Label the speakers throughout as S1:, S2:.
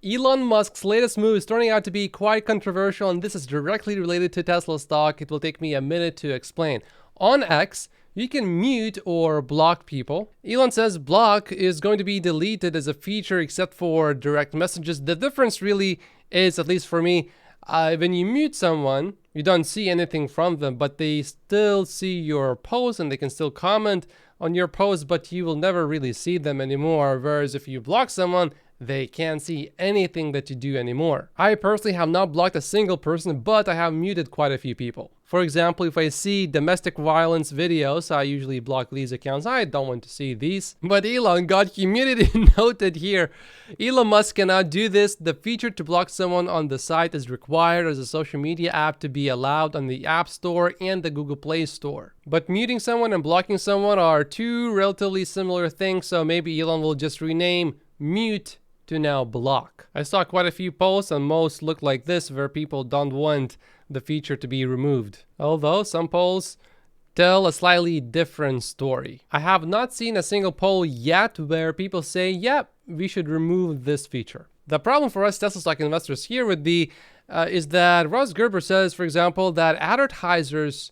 S1: Elon Musk's latest move is turning out to be quite controversial, and this is directly related to Tesla stock. It will take me a minute to explain. On X, you can mute or block people. Elon says block is going to be deleted as a feature except for direct messages. The difference really is, at least for me, when you mute someone, you don't see anything from them, but they still see your post and they can still comment on your post, but you will never really see them anymore. Whereas if you block someone, they can't see anything that you do anymore. I personally have not blocked a single person, but I have muted quite a few people. For example, if I see domestic violence videos, I usually block these accounts. I don't want to see these. But Elon got humidity noted here. Elon Musk cannot do this. The feature to block someone on the site is required as a social media app to be allowed on the App Store and the Google Play Store. But muting someone and blocking someone are two relatively similar things, so maybe Elon will just rename mute to now block. I saw quite a few posts and most look like this, where people don't want the feature to be removed. Although some polls tell a slightly different story. I have not seen a single poll yet where people say, yep, we should remove this feature. The problem for us Tesla stock investors here would be is that Ross Gerber says, for example, that advertisers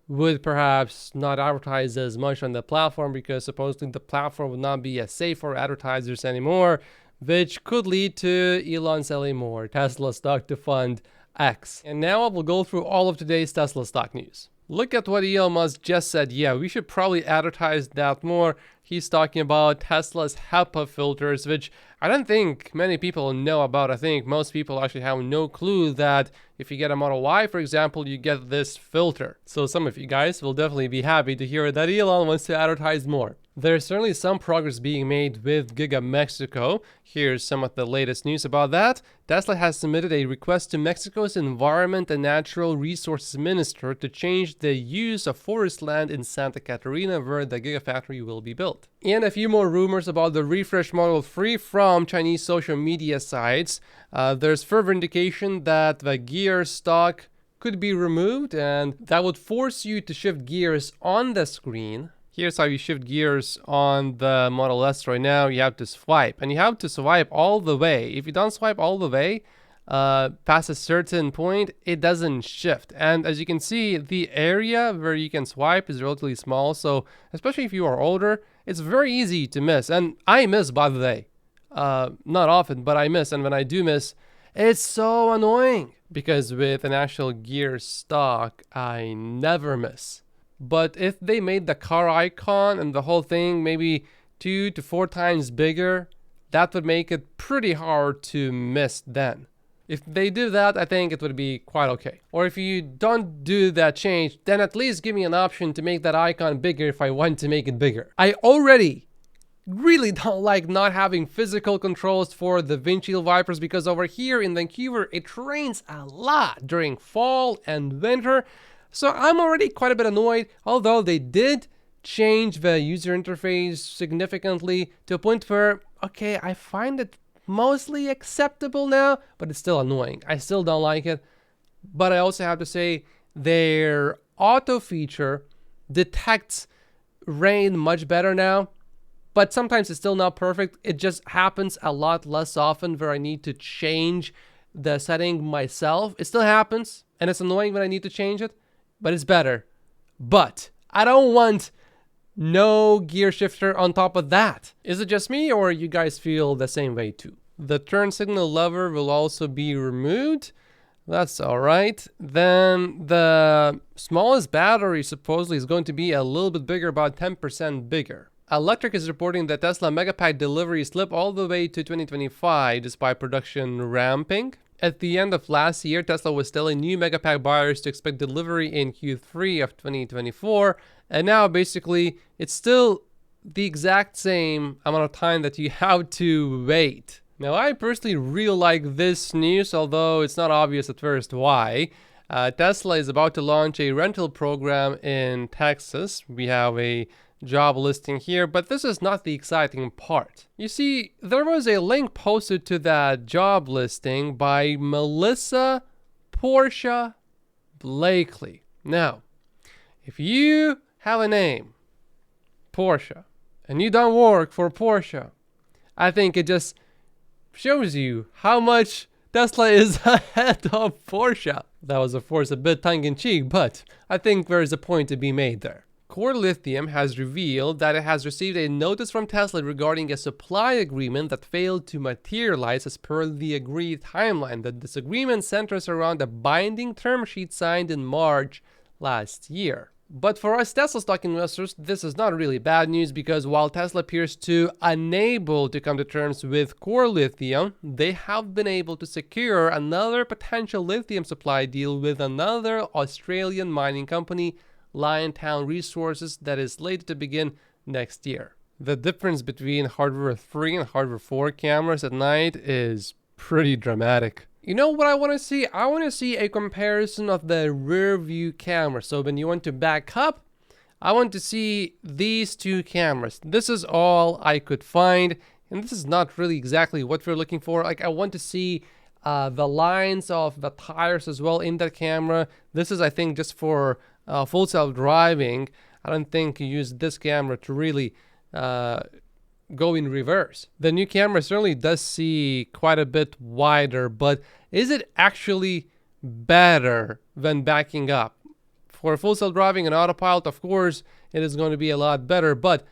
S1: would perhaps not advertise as much on the platform because supposedly the platform would not be as safe for advertisers anymore, which could lead to Elon selling more Tesla stock to fund X. And now I will go through all of today's Tesla stock news. Look at what Elon Musk just said. Yeah, we should probably advertise that more. He's talking about Tesla's HEPA filters, which I don't think many people know about. I think most people actually have no clue that if you get a Model Y, for example, you get this filter. So some of you guys will definitely be happy to hear that Elon wants to advertise more. There's certainly some progress being made with Giga Mexico. Here's some of the latest news about that. Tesla has submitted a request to Mexico's Environment and Natural Resources Minister to change the use of forest land in Santa Catarina, where the Gigafactory will be built. And a few more rumors about the refresh Model 3 from Chinese social media sites. There's further indication that the gear stock could be removed, and that would force you to shift gears on the screen. Here's how you shift gears on the Model S right now. You have to swipe, and you have to swipe all the way. If you don't swipe all the way past a certain point, it doesn't shift. And as you can see, the area where you can swipe is relatively small. So especially if you are older, it's very easy to miss. And I miss, by the way. Not often, but I miss. And when I do miss, it's so annoying. Because with an actual gear stock, I never miss. But if they made the car icon and the whole thing maybe 2 to 4 times bigger, that would make it pretty hard to miss then. If they do that, I think it would be quite okay. Or if you don't do that change, then at least give me an option to make that icon bigger if I want to make it bigger. I already really don't like not having physical controls for the windshield wipers, because over here in Vancouver, it rains a lot during fall and winter. So I'm already quite a bit annoyed, although they did change the user interface significantly to a point where, okay, I find it mostly acceptable now, but it's still annoying. I still don't like it. But I also have to say their auto feature detects rain much better now, but sometimes it's still not perfect. It just happens a lot less often where I need to change the setting myself. It still happens, and it's annoying when I need to change it. But it's better. But I don't want no gear shifter on top of that. Is it just me, or you guys feel the same way too? The turn signal lever will also be removed. That's all right. Then the smallest battery supposedly is going to be a little bit bigger, about 10% bigger. Electric is reporting that Tesla Megapack delivery slipped all the way to 2025 despite production ramping. At the end of last year, Tesla was telling new Megapack buyers to expect delivery in Q3 of 2024. And now basically it's still the exact same amount of time that you have to wait. Now, I personally really like this news, although it's not obvious at first why. Tesla is about to launch a rental program in Texas. We have a job listing here, but this is not the exciting part. You see, there was a link posted to that job listing by Melissa Portia Blakely. Now, if you have a name, Portia, and you don't work for Porsche, I think it just shows you how much Tesla is ahead of Porsche. That was, of course, a bit tongue-in-cheek, but I think there is a point to be made there. Core Lithium has revealed that it has received a notice from Tesla regarding a supply agreement that failed to materialize as per the agreed timeline. The disagreement centers around a binding term sheet signed in March last year. But for us Tesla stock investors, this is not really bad news, because while Tesla appears to unable to come to terms with Core Lithium, they have been able to secure another potential lithium supply deal with another Australian mining company, Liontown Resources, that is slated to begin next year. The difference between hardware 3 and hardware 4 cameras at night is pretty dramatic. You know what I want to see? I want to see a comparison of the rear view camera. So when you want to back up, I want to see these two cameras. This is all I could find, and this is not really exactly what we're looking for. Like, I want to see the lines of the tires as well in that camera. This is, I think, just for full self-driving. I don't think you use this camera to really go in reverse. The new camera certainly does see quite a bit wider, but is it actually better than backing up? For full self-driving and autopilot, of course, it is going to be a lot better, but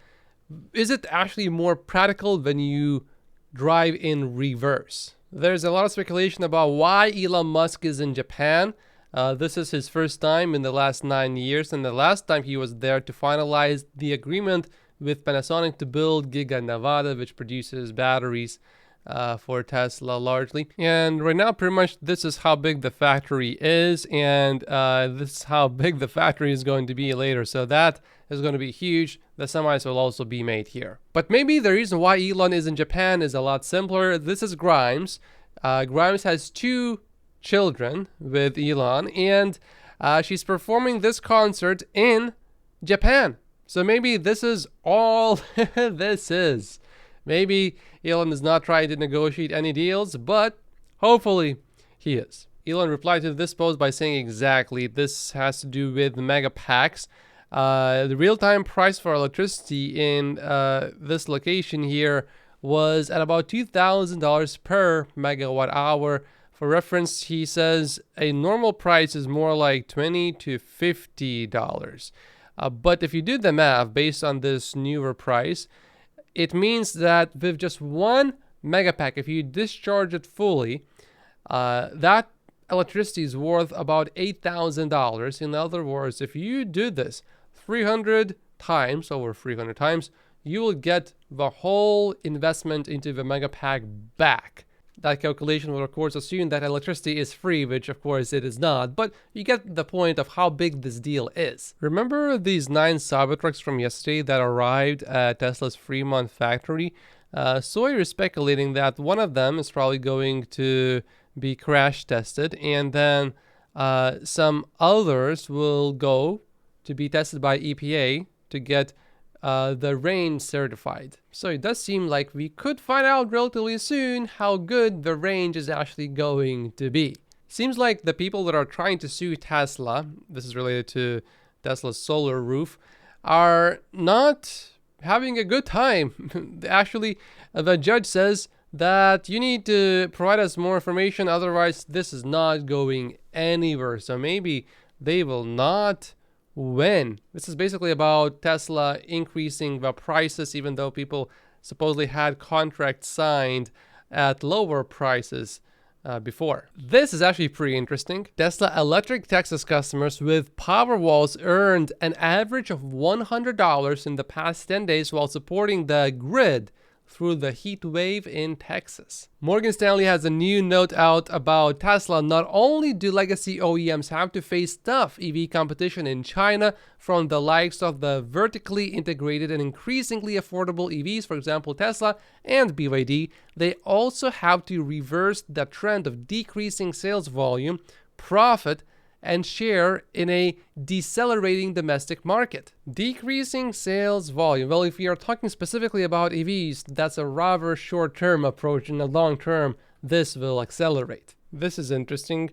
S1: is it actually more practical when you drive in reverse? There's a lot of speculation about why Elon Musk is in Japan. This is his first time in the last 9 years, and the last time he was there to finalize the agreement with Panasonic to build Giga Nevada, which produces batteries for Tesla largely. And right now, pretty much this is how big the factory is, and this is how big the factory is going to be later. So that is going to be huge. The semis will also be made here. But maybe the reason why Elon is in Japan is a lot simpler. This is Grimes. Grimes has 2 children with Elon, and she's performing this concert in Japan. So maybe this is all this is. Maybe Elon is not trying to negotiate any deals, but hopefully he is. Elon replied to this post by saying exactly this has to do with Megapacks. The real-time price for electricity in this location here was at about $2,000 per megawatt hour. For reference, he says a normal price is more like $20 to $50. But if you do the math based on this newer price, it means that with just one Megapack, if you discharge it fully, that electricity is worth about $8,000. In other words, if you do this 300 times, over 300 times, you will get the whole investment into the Megapack back. That calculation will, of course, assume that electricity is free, which, of course, it is not. But you get the point of how big this deal is. Remember these 9 Cybertrucks from yesterday that arrived at Tesla's Fremont factory? Sawyer is speculating that one of them is probably going to be crash tested, and then some others will go to be tested by EPA to get the range certified. So it does seem like we could find out relatively soon how good the range is actually going to be. Seems like the people that are trying to sue Tesla, this is related to Tesla's solar roof, are not having a good time. Actually, the judge says that you need to provide us more information, otherwise this is not going anywhere. So maybe they will not win. This is basically about Tesla increasing the prices, even though people supposedly had contracts signed at lower prices before. This is actually pretty interesting. Tesla Electric Texas customers with Powerwalls earned an average of $100 in the past 10 days while supporting the grid through the heat wave in Texas. Morgan Stanley has a new note out about Tesla. Not only do legacy OEMs have to face tough EV competition in China from the likes of the vertically integrated and increasingly affordable EVs, for example Tesla and BYD, they also have to reverse the trend of decreasing sales volume, profit, and share in a decelerating domestic market. Decreasing sales volume. Well, if we are talking specifically about EVs, that's a rather short-term approach. In the long term, this will accelerate. This is interesting.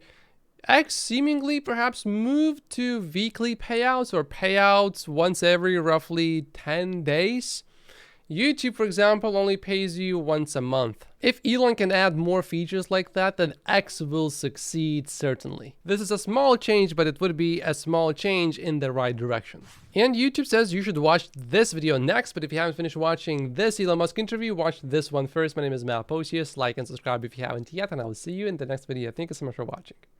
S1: X seemingly perhaps moved to weekly payouts or payouts once every roughly 10 days. YouTube, for example, only pays you once a month. If Elon can add more features like that, then X will succeed certainly. This is a small change, but it would be a small change in the right direction. And YouTube says you should watch this video next, but if you haven't finished watching this Elon Musk interview, watch this one first. My name is Matt Posius. Like and subscribe if you haven't yet, and I will see you in the next video. Thank you so much for watching.